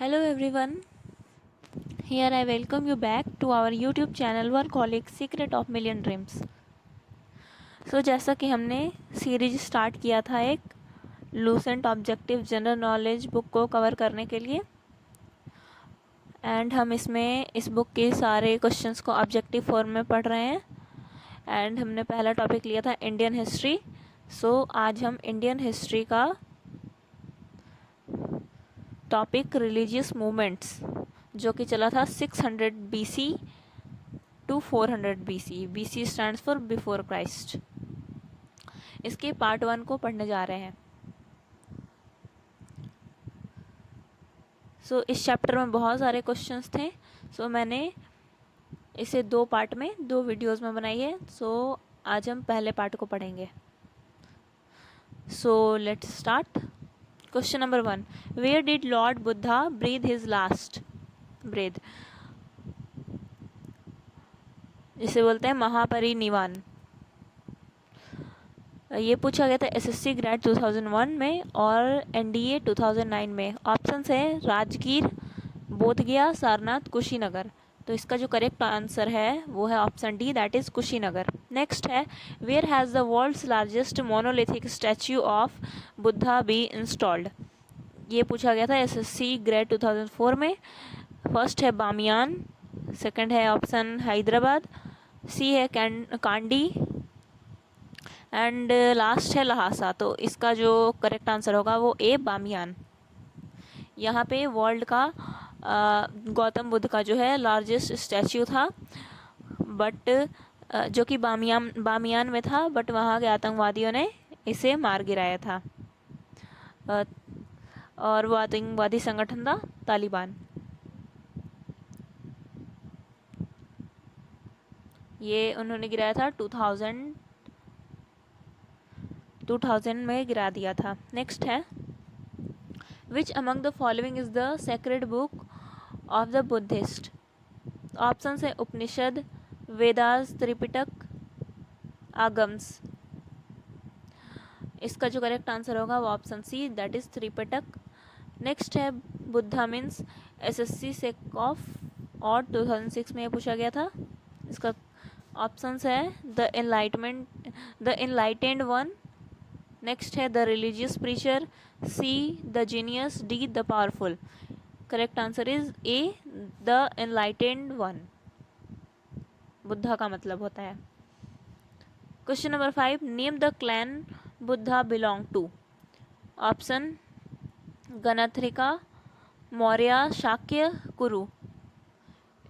Hello everyone, here I welcome you back to our YouTube channel Workaholic Secret of Million Dreams. जैसा कि हमने series start किया था एक Lucent objective general knowledge book को cover करने के लिए, एंड हम इसमें इस बुक के सारे क्वेश्चंस को ऑब्जेक्टिव फॉर्म में पढ़ रहे हैं। एंड हमने पहला टॉपिक लिया था इंडियन हिस्ट्री। आज हम इंडियन हिस्ट्री का टॉपिक रिलीजियस मूवमेंट्स जो कि चला था 600 BC to 400 BC। BC stands for before Christ. इसके पार्ट 1 को पढ़ने जा रहे हैं। इस चैप्टर में बहुत सारे क्वेश्चंस थे। मैंने इसे 2 पार्ट में 2 वीडियोस में बनाई है। आज हम पहले पार्ट को पढ़ेंगे। Let's start. Question number 1, where did lord Buddha breathe his last breath? जिसे बोलते हैं महापरिनिर्वाण। ये पूछा गया था एसएससी ग्रेड 2001 में और एनडीए 2009 में। ऑप्शन है राजगीर, बोधगया, सारनाथ, कुशीनगर। तो इसका जो करेक्ट आंसर है वो है option D, that is Kushinagar. Next है, where has the world's largest monolithic statue of Buddha be installed? ये पूछा गया था एसएससी ग्रेड 2004 में। फर्स्ट है बामियान, सेकंड है ऑप्शन हैदराबाद, सी है कांडी, एंड लास्ट है लहासा। तो इसका जो करेक्ट आंसर होगा वो ए बामियान। यहाँ पे वर्ल्ड का गौतम बुद्ध का जो है लार्जेस्ट स्टैच्यू था, बट जो कि बामियान में था, बट वहाँ के आतंकवादियों ने इसे मार गिराया था। और वो आतंकवादी संगठन था तालिबान। ये उन्होंने गिराया था 2000 में गिरा दिया था। नेक्स्ट है, which among the following is the sacred book of the Buddhist? Option है उपनिषद, वेदास, त्रिपिटक, आगम्स। इसका जो करेक्ट आंसर होगा वो option C, that is Tripitaka. Next है, बुद्धा मीन्स एसएससी सेक ऑफ और 2006 में पूछा गया था। इसका ऑप्शंस है द एनलाइटेंड वन। नेक्स्ट है the religious preacher, C the genius, D the powerful. Correct answer is A, the enlightened one. Buddha का मतलब होता है। Question number 5, name the clan Buddha belong to? Option Ganatrika, Maurya, Shakya, Kuru.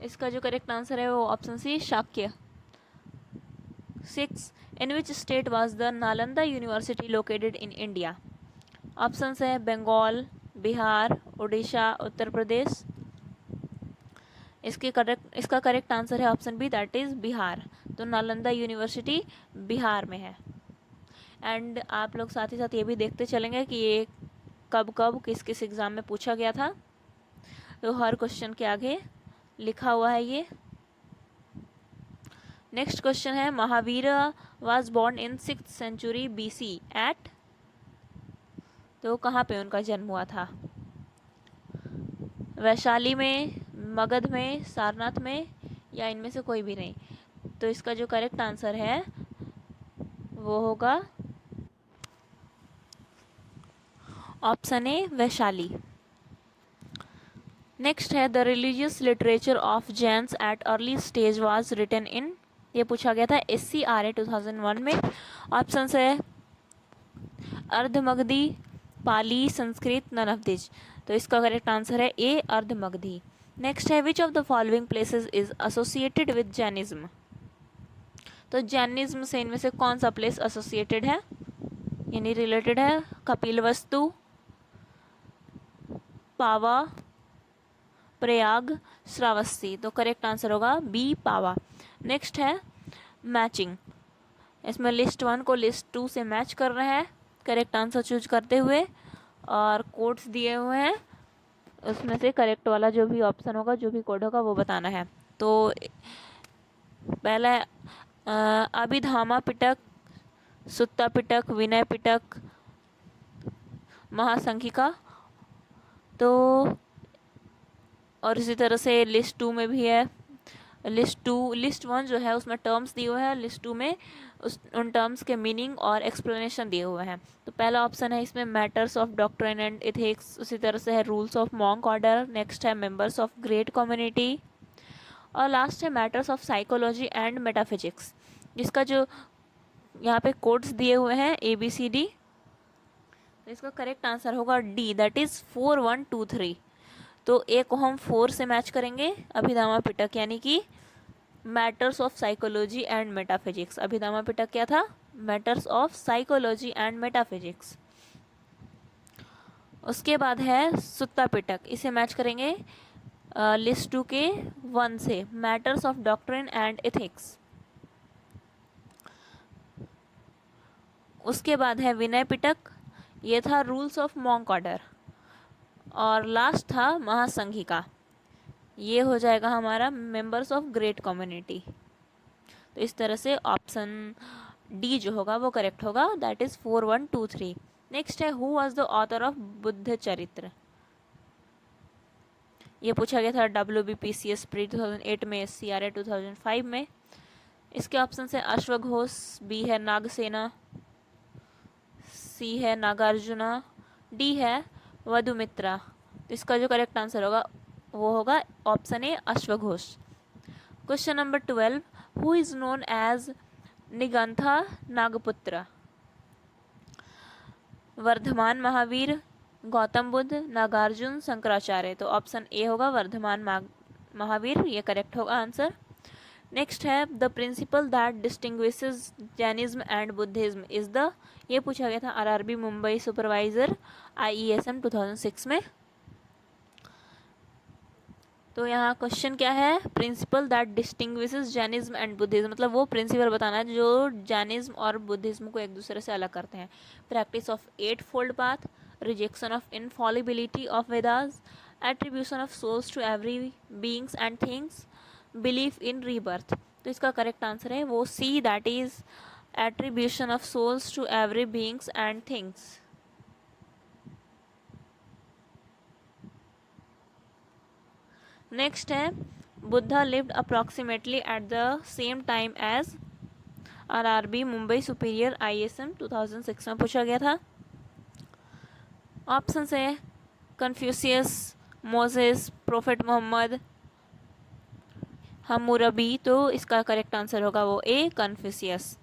इसका जो करेक्ट आंसर है वो option C, Shakya. 6, in which state was the Nalanda university located in India? Option है बंगाल, बिहार, उड़ीसा, उत्तर प्रदेश। इसका करेक्ट आंसर है option B, that is Bihar. तो नालंदा यूनिवर्सिटी बिहार में है। एंड आप लोग साथ ही साथ ये भी देखते चलेंगे कि ये कब कब किस किस एग्ज़ाम में पूछा गया था। तो हर क्वेश्चन के आगे लिखा हुआ है ये। नेक्स्ट क्वेश्चन है, Mahavir was born in 6th century BC at? तो कहाँ पे उनका जन्म हुआ था? वैशाली में, मगध में, सारनाथ में, या इनमें से कोई भी नहीं? तो इसका जो करेक्ट आंसर है वो होगा ऑप्शन ए, वैशाली। नेक्स्ट है, the religious literature of Jains at early stage was written in? ये पूछा गया था SCRA 2001 में। ऑप्शन है Ardhamagadhi, Pali, Sanskrit, none of this. तो इसका करेक्ट आंसर है ए, अर्धमगधी। नेक्स्ट है, which of the following places is associated with Jainism? तो जैनिज्म से इनमें से कौन सा प्लेस एसोसिएटेड है यानी रिलेटेड है? कपिलवस्तु, पावा, प्रयाग, श्रावस्ती। तो करेक्ट आंसर होगा बी, पावा। नेक्स्ट है मैचिंग। इसमें लिस्ट 1 को लिस्ट 2 से मैच कर रहे हैं करेक्ट आंसर चूज करते हुए, और कोड्स दिए हुए हैं। उसमें से करेक्ट वाला जो भी ऑप्शन होगा, जो भी कोड होगा वो बताना है। तो पहला अभिधामा पिटक, सुत्ता पिटक, विनय पिटक, महासंघिका। तो और इसी तरह से लिस्ट 2 में भी है। लिस्ट 1 जो है उसमें टर्म्स दिए हुए हैं, लिस्ट 2 में उन टर्म्स के मीनिंग और एक्सप्लेनेशन दिए हुए हैं। तो पहला ऑप्शन है इसमें matters of doctrine and ethics, उसी तरह से है rules of monk order, next है मेंबर्स ऑफ ग्रेट कम्युनिटी, और लास्ट है matters of psychology and metaphysics, जिसका जो यहाँ पे कोड्स दिए हुए हैं ABCD। तो इसका करेक्ट आंसर होगा डी, दैट इज 4 1 2 3। तो ए को हम 4 से मैच करेंगे, अभिधामा पिटक, यानी कि matters of psychology and metaphysics. Abhidhamma Pitaka क्या था? Matters of psychology and metaphysics. उसके बाद है सुत्ता पिटक, इसे मैच करेंगे लिस्ट 2 के 1 से, matters of doctrine and ethics. उसके बाद है विनय पिटक, ये था रूल्स ऑफ मॉन्क ऑर्डर। और लास्ट था महासंघिका, ये हो जाएगा हमारा मेंबर्स ऑफ ग्रेट कम्युनिटी। तो इस तरह से ऑप्शन डी जो होगा वो करेक्ट होगा, दैट इज 4 1 2 3। नेक्स्ट है who was the author of Buddha चरित्र। ये पूछा गया था WBPCS प्री 2008 में, CRA 2005 में। इसके ऑप्शन है अश्वघोष, बी है नागसेना, सी है नागार्जुना, डी है वधुमित्रा। तो इसका जो करेक्ट आंसर होगा वो होगा ऑप्शन ए अश्वघोष। Question number 12, who is known as Nigantha Nagaputra. Vardhamana Mahavira, Gautama Buddha, Nagarjuna, Shankaracharya. तो ऑप्शन ए होगा वर्धमान महावीर, ये करेक्ट होगा आंसर। नेक्स्ट है the principle that distinguishes Jainism and Buddhism is the, ये पूछा गया था RRB मुंबई सुपरवाइजर IESM 2006 में। तो यहाँ क्वेश्चन क्या है, principal that distinguishes Jainism and Buddhism, मतलब वो प्रिंसिपल बताना है जो जैनिज्म और बुद्धिज्म को एक दूसरे से अलग करते हैं। Practice of 8 fold path, rejection of infallibility of Vedas, attribution of souls to every beings and things, belief in rebirth. तो इसका करेक्ट आंसर है वो C, that is attribution of souls to every beings and things. Next है Buddha lived approximately at the same time as RRB Mumbai superior ISM 2006 में पूछा गया था। Option है Confucius, Moses, prophet Mohammed, Hammurabi. तो इसका करेक्ट आंसर होगा वो ए, कन्फ्यूशियस।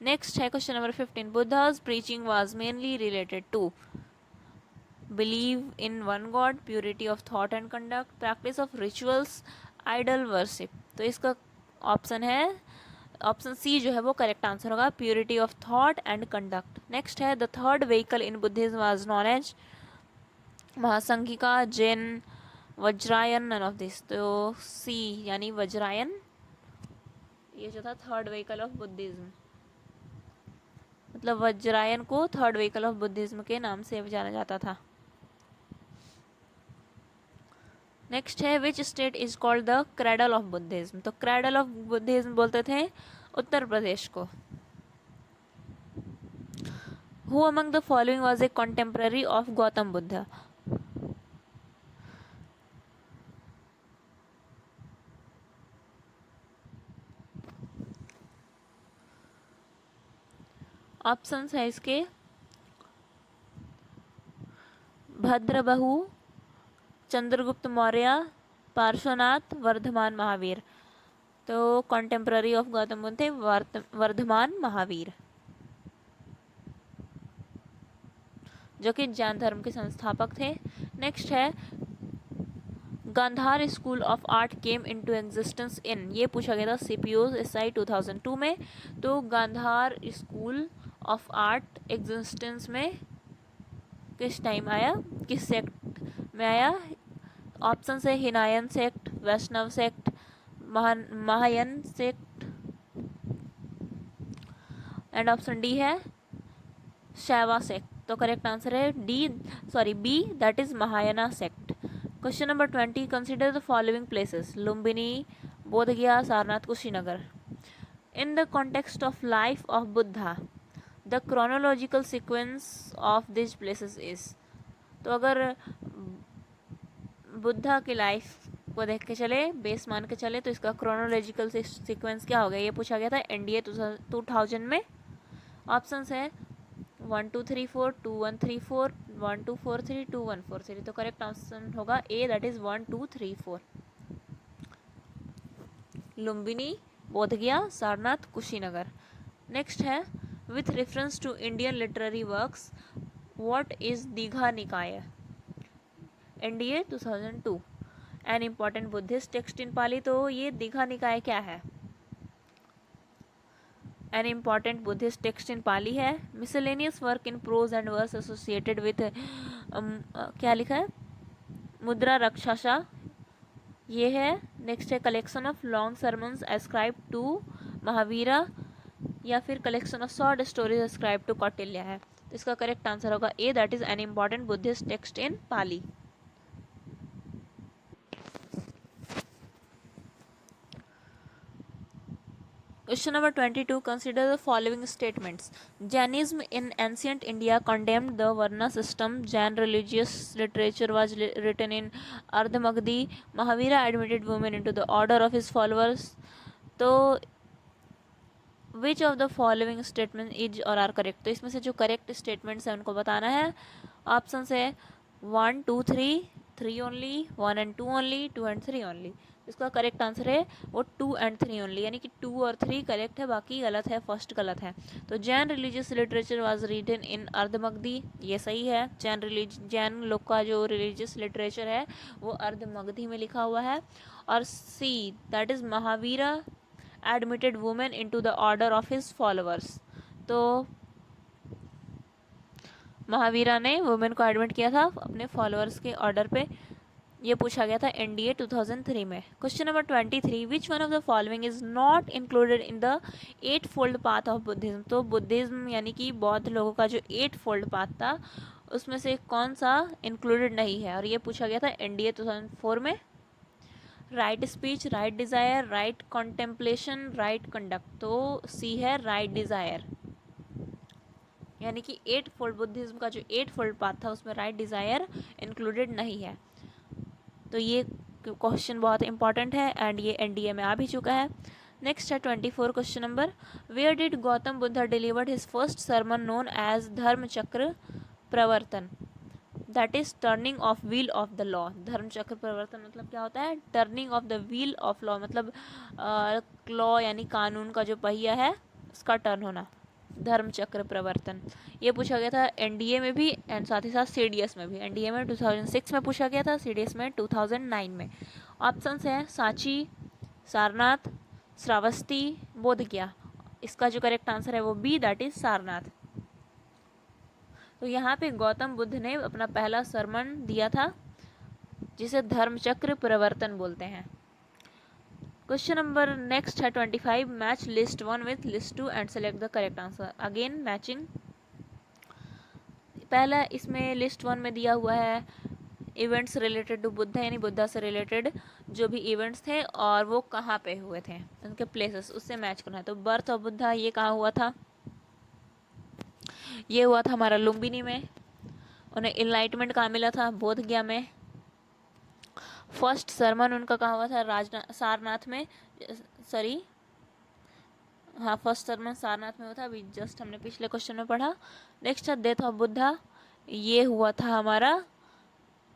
नेक्स्ट है question number 15, बुद्धा's preaching was mainly related to belief in one god, purity of thought and conduct, practice of rituals, idol worship। तो इसका option है option C जो है वो करेक्ट आंसर होगा, purity of thought and conduct. Next है the third vehicle in Buddhism was known as Mahasanghika, Jain, Vajrayana, none of this. तो C यानी वज्रायन, ये जो था थर्ड व्हीकल ऑफ बुद्धिज्म, मतलब वज्रायन को थर्ड व्हीकल ऑफ बुद्धिज्म के नाम से जाना जाता था। नेक्स्ट है which state is called the cradle of Buddhism. तो क्रेडल ऑफ बुद्धिज्म बोलते थे उत्तर प्रदेश को। Who among the following was a contemporary of Gautam Buddha. Options है इसके भद्रबहु, चंद्रगुप्त मौर्य, पार्श्वनाथ, वर्धमान महावीर। तो कॉन्टेम्पररी ऑफ गौतम बुद्ध थे वर्धमान महावीर, जो कि जैन धर्म के संस्थापक थे। नेक्स्ट है Gandhara school of art came into existence in, ये पूछा गया था CPO SI 2002 में। तो Gandhara school of art existence में किस टाइम आया, किस सेक्ट में आया। ऑप्शन है Hinayana sect, Vaishnava sect, Mahayana sect, and option D है शैवा सेक्ट। तो करेक्ट आंसर है B, that is Mahayana sect. Question number 20, consider the following places Lumbini, Bodhgaya, Sarnath, Kushinagar. In the context of life of Buddha the chronological sequence of this places is. तो अगर बुद्धा की life को देख के चले, बेस मान के चले, तो इसका क्रोनोलॉजिकल सीक्वेंस क्या हो गया, ये पूछा गया था एनडीए 2000 में। ऑप्शंस है 1 2 3 4 2 1 3 4 1 2 4 3 2 1 4 3। तो करेक्ट आंसर होगा A, that is 1 2 3 4। Lumbini, Bodhgaya, Sarnath, Kushinagar. Next है with reference to Indian literary works what is Digha Nikaya, NDA 2002। An important Buddhist text in Pali. तो ये दीघा निकाय क्या है, an important Buddhist text in Pali है। Miscellaneous work in prose and verse associated with क्या लिखा है, मुद्रा रक्षाशा, ये है। नेक्स्ट है collection of long sermons ascribe to Mahavira, या फिर collection of short stories ascribe to Kautilya है। तो इसका करेक्ट आंसर होगा A, that is an important Buddhist text in Pali. Question number 22. Consider the following statements. Jainism in ancient India condemned the Varna system. Jain religious literature was written in Ardhamagdi. Mahavira admitted women into the order of his followers. तो विच of the following statement is or are correct. तो इसमें से जो correct statements हैं उनको बताना है। Option है 1 2 3, 3 only, 1 and 2 only, 2 and 3 only. इसका करेक्ट आंसर है वो 2 एंड 3 ओनली, यानी कि 2 और 3 करेक्ट है, बाकी गलत है, फर्स्ट गलत है। तो Jain religious literature was written in Ardhamagadhi, ये सही है। जैन लोग का जो रिलीजियस लिटरेचर है वो अर्धमगधी में लिखा हुआ है। और C, that is Mahavira admitted women into the order of his followers. तो महावीरा ने वुमेन को एडमिट किया था अपने फॉलोअर्स के ऑर्डर पे। ये पूछा गया था एनडीए 2003 में। Question number 23, which one of the following is not included in the 8 fold path of Buddhism. तो बुद्धिज्म यानी कि बौद्ध लोगों का जो 8 फोल्ड पाथ था उसमें से कौन सा इंक्लूडेड नहीं है, और ये पूछा गया था एनडीए 2004 में। Right speech, right desire, right contemplation, right conduct. तो सी है राइट डिज़ायर, यानी कि 8 फोल्ड बुद्धिज्म का जो 8 फोल्ड पाथ था उसमें राइट डिज़ायर इंक्लूडेड नहीं है। तो ये क्वेश्चन बहुत इंपॉर्टेंट है एंड ये एनडीए में आ भी चुका है। नेक्स्ट है 24 question number, where did Gautam Buddha delivered his first sermon known as Dharma Chakra Pravartan, that is turning of wheel of the law. Dharma Chakra Pravartan मतलब क्या होता है, turning of the wheel of law, मतलब लॉ यानी कानून का जो पहिया है उसका टर्न होना, धर्म चक्र प्रवर्तन। ये पूछा गया था एनडीए में भी एंड साथ ही साथ सीडीएस में भी। एनडीए में 2006 में पूछा गया था, सीडीएस में 2009 में। ऑप्शंस हैं सांची, सारनाथ, श्रावस्ती, बोधगया। इसका जो करेक्ट आंसर है वो बी, दैट इज सारनाथ। तो यहाँ पे गौतम बुद्ध ने अपना पहला सरमन दिया था जिसे धर्मचक्र प्रवर्तन बोलते हैं। क्वेश्चन नंबर नेक्स्ट है 25, match list 1 with list 2 and select the correct answer. Again matching, पहला इसमें लिस्ट 1 में दिया हुआ है इवेंट्स रिलेटेड टू बुद्धा, यानी बुद्धा से रिलेटेड जो भी इवेंट्स थे और वो कहाँ पे हुए थे, उनके प्लेसेस, उससे मैच करना है। तो बर्थ ऑफ बुद्धा ये कहाँ हुआ था, ये हुआ था हमारा लुम्बिनी में। उन्हें इनलाइटमेंट कहाँ मिला था, बोधगया में। फर्स्ट सरमन उनका कहाँ हुआ था, सारनाथ में, सॉरी हाँ, फर्स्ट सरमन सारनाथ में हुआ था, अभी जस्ट हमने पिछले क्वेश्चन में पढ़ा। नेक्स्ट है डेथ ऑफ बुद्धा, ये हुआ था हमारा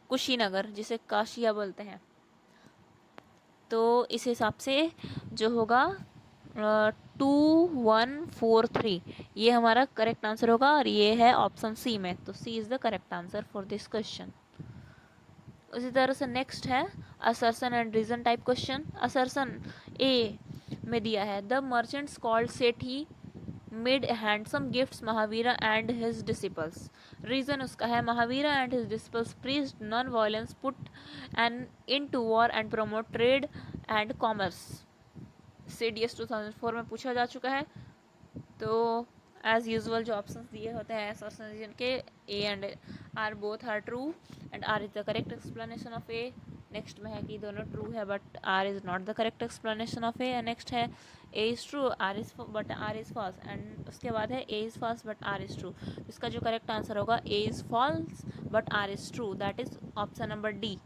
कुशीनगर, जिसे काशिया बोलते हैं। तो इस हिसाब से जो होगा 2 1 4 3 ये हमारा करेक्ट आंसर होगा, और ये है ऑप्शन सी में। तो C is the correct answer for this question. उसी तरह से नेक्स्ट है assertion and reason type question. Assertion A में दिया है the merchants called Setthi made handsome gifts Mahavira and his disciples. Reason उसका है Mahavira and his disciples preached non violence, put an end to war and promote trade and commerce. CDS 2004 में पूछा जा चुका है। तो एज यूजुअल जो ऑप्शंस दिए होते हैं असर्सन रीजन के, A and R both are true and R is the correct explanation of A. Next में है कि दोनों ट्रू है but R is not the correct explanation of A. Next है A is true R is but R is false, and उसके बाद है A is false but R is true. इसका जो करेक्ट आंसर होगा A is false but R is true, that is option number D.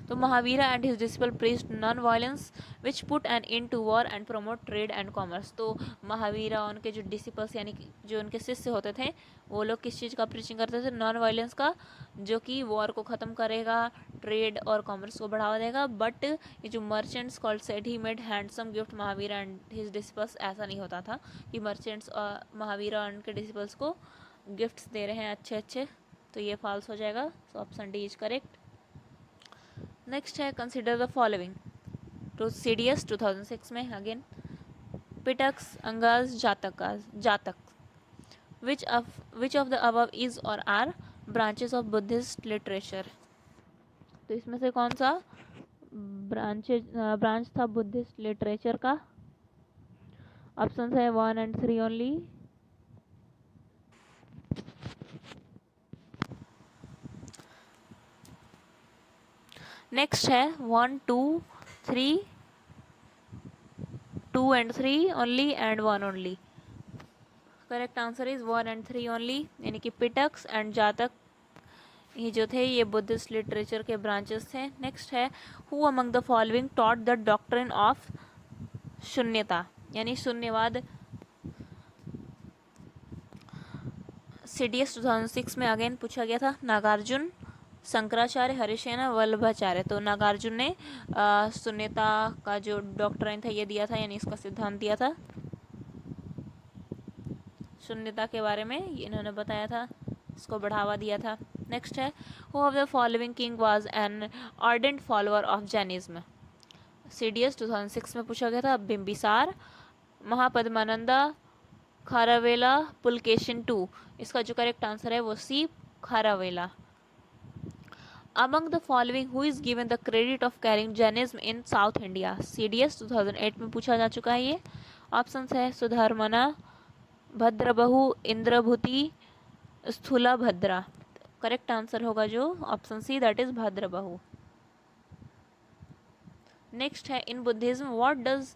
तो Mahavira and his disciple preached non violence which put an end to war and promote trade and commerce. तो महावीरा उनके जो disciples यानी कि जो उनके शिष्य होते थे वो लोग किस चीज़ का प्रीचिंग करते थे? नॉन वायलेंस का, जो कि वॉर को ख़त्म करेगा, ट्रेड और कॉमर्स को बढ़ावा देगा। बट ये जो merchants called said he made handsome gift Mahavira and his disciples, ऐसा नहीं होता था कि मर्चेंट्स महावीरा और उनके डिसिपल्स को गिफ्ट्स दे रहे हैं अच्छे अच्छे, तो ये फॉल्स हो जाएगा। So option D is correct. Next है कंसिडर द फॉलोइंग। तो CDS 2006 में again Pitakas Angas Jataka which of the above is or are branches of Buddhist literature. तो इसमें से कौन सा ब्रांच था बुद्धिस्ट लिटरेचर का? ऑप्शन है 1 and 3 ओनली। नेक्स्ट है 1, 2, 3, 2 and 3 only and 1 only. Correct answer is 1 and 3 only, यानी कि पिटक्स एंड जातक ये जो थे ये बुद्धिस्ट लिटरेचर के ब्रांचेस थे। नेक्स्ट है who among the following taught the doctrine of शून्यता, यानी शून्यवाद। CDS 2006 में अगेन पूछा गया था। नागार्जुन, शंकराचार्य, हरिसेन, वल्लभाचार्य। तो नागार्जुन ने शून्यता का जो डॉक्ट्रिन था ये दिया था, यानी इसका सिद्धांत दिया था, शून्यता के बारे में इन्होंने बताया था, इसको बढ़ावा दिया था। नेक्स्ट है who of the following king was an ardent follower of Jainism. CDS 2006 में पूछा गया था। बिंबिसार, महापद्मानंदा, खारावेला, पुलकेशिन II। इसका जो करेक्ट आंसर है वो सी, खारावेला। Among the following who is given the credit of carrying Jainism in South India? CDS 2008 में पूछा जा चुका है ये। ऑप्शन है सुधर्मना, भद्रबहु, इंद्रभूति, स्थूला भद्रा। करेक्ट आंसर होगा जो option C, that is Bhadrabahu. Next है in Buddhism what does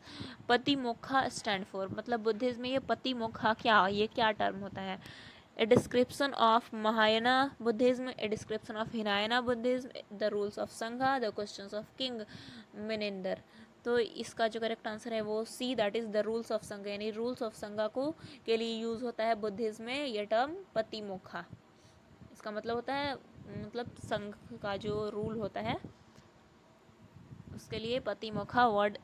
Patimokkha stand for. मतलब बुद्धिज्म में ये पतिमोक्ष क्या, ये क्या टर्म होता है? A description of Mahayana Buddhism, a description of Hinayana Buddhism, the rules of Sangha, the questions of King Meninder। तो इसका जो करेक्ट आंसर है वो C, that is the rules of Sangha, यानी रूल्स ऑफ संघा को के लिए यूज होता है बुद्धिज्म में ये टर्म पतिमोक्ष। इसका मतलब होता है मतलब संघ का जो रूल होता है उसके लिए पतिमोक्ष वर्ड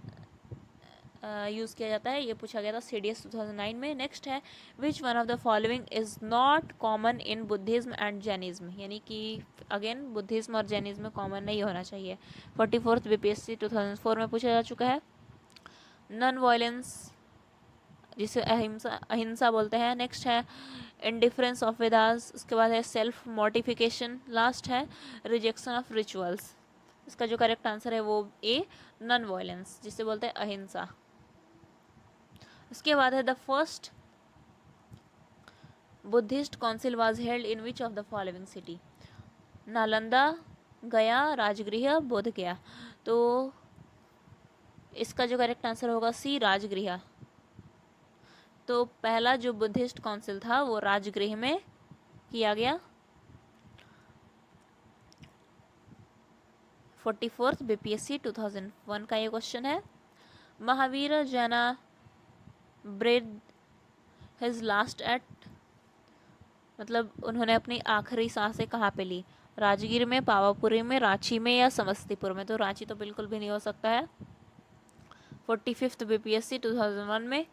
यूज़ किया जाता है। ये पूछा गया था CDS 2009 में। नेक्स्ट है which one of the following is not common in Buddhism and Jainism, यानी कि अगेन बुद्धिज्म और जैनिज्म में कॉमन नहीं होना चाहिए। 44th BPSC 2004 में पूछा जा चुका है। नॉन वायलेंस, जिसे अहिंसा बोलते हैं। नेक्स्ट है इंडिफरेंस ऑफ वेदास, उसके बाद है सेल्फ मॉडिफिकेशन, लास्ट है रिजेक्शन ऑफ रिचुअल्स। इसका जो करेक्ट आंसर है वो ए, नॉन वायलेंस, जिसे बोलते हैं अहिंसा। उसके बाद है the first Buddhist council was held in which of the following city. Nalanda, गया, राजगृह, बोध गया। तो इसका जो करेक्ट आंसर होगा सी, राजगृह। तो पहला जो बुद्धिस्ट काउंसिल था वो राजगृह में किया गया। 44th BPSC 2001 का ये क्वेश्चन है। महावीर जैना ब्रेड हिज लास्ट एट, मतलब उन्होंने अपनी आखिरी सांसें कहाँ पे ली? राजगीर में, पावापुरी में, रांची में या समस्तीपुर में? तो रांची तो बिल्कुल भी नहीं हो सकता है। 45th BPSC 2001 में।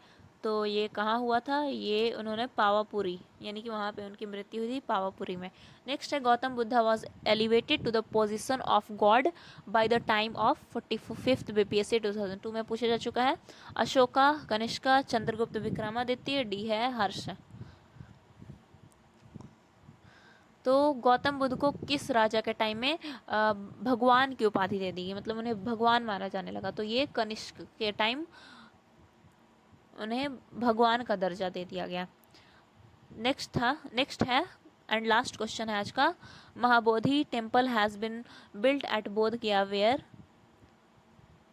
तो ये कहाँ हुआ था? ये उन्होंने पावापुरी, यानी कि वहाँ पे उनकी मृत्यु हुई थी पावापुरी में। नेक्स्ट है Gautam Buddha was elevated to the position of god by the time of 45th BPSC 2002 में पूछा जा चुका है। अशोका, कनिष्का, चंद्रगुप्त विक्रमादित्य, डी है हर्ष। तो गौतम बुद्ध को किस राजा के टाइम में भगवान की उपाधि दे दी गई, मतलब उन्हें भगवान माना जाने लगा? तो ये कनिष्क के टाइम उन्हें भगवान का दर्जा दे दिया गया। नेक्स्ट है एंड लास्ट क्वेश्चन है आज का, Mahabodhi temple has been built at बोध गया वेयर।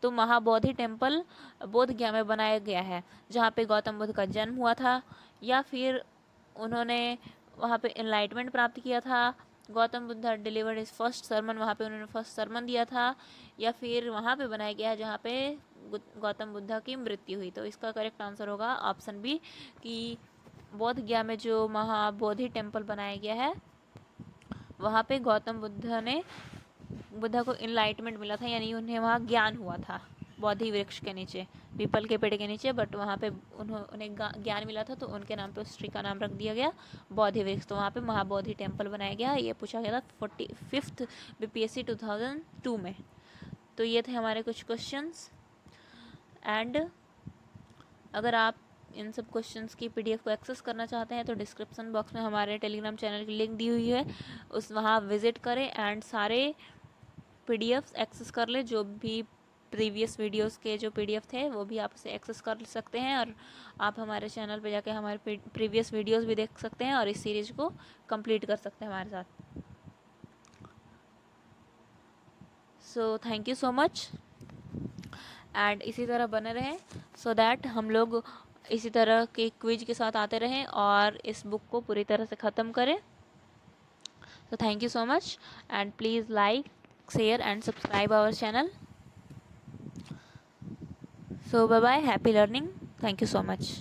तो महाबोधि टेम्पल बोध गया में बनाया गया है जहाँ पे गौतम बुद्ध का जन्म हुआ था, या फिर उन्होंने वहाँ पे एनलाइटमेंट प्राप्त किया था, Gautam Buddha delivered is first sermon, वहाँ पे उन्होंने फर्स्ट सरमन दिया था, या फिर वहाँ पे बनाया गया है जहाँ पे गौतम बुद्ध की मृत्यु हुई। तो इसका करेक्ट आंसर होगा ऑप्शन बी कि बोध गया में जो महाबोधि टेम्पल बनाया गया है वहाँ पे गौतम बुद्ध को इनलाइटमेंट मिला था, यानी उन्हें वहाँ ज्ञान हुआ था बोधि वृक्ष के नीचे, पीपल के पेड़ के नीचे, बट वहाँ पे उन्हें ज्ञान मिला था तो उनके नाम पे उस ट्री का नाम रख दिया गया बोधि वृक्ष। तो वहाँ पे महाबोधि टेम्पल बनाया गया। ये पूछा गया था 45th BPSC 2002 में। तो ये थे हमारे कुछ क्वेश्चंस। एंड अगर आप इन सब क्वेश्चंस की PDF को एक्सेस करना चाहते हैं तो डिस्क्रिप्शन बॉक्स में हमारे टेलीग्राम चैनल की लिंक दी हुई है, वहाँ विजिट करें एंड सारे PDFs एक्सेस कर ले। जो भी प्रीवियस वीडियोस के जो PDF थे वो भी आप उसे एक्सेस कर सकते हैं, और आप हमारे चैनल पे जाके हमारे प्रीवियस वीडियोस भी देख सकते हैं और इस सीरीज को कंप्लीट कर सकते हैं हमारे साथ। So thank you so much and इसी तरह बने रहें सो दैट हम लोग इसी तरह के क्विज के साथ आते रहें और इस बुक को पूरी तरह से ख़त्म करें। So thank you so much and please like, share and subscribe our channel. So bye bye, happy learning. Thank you so much.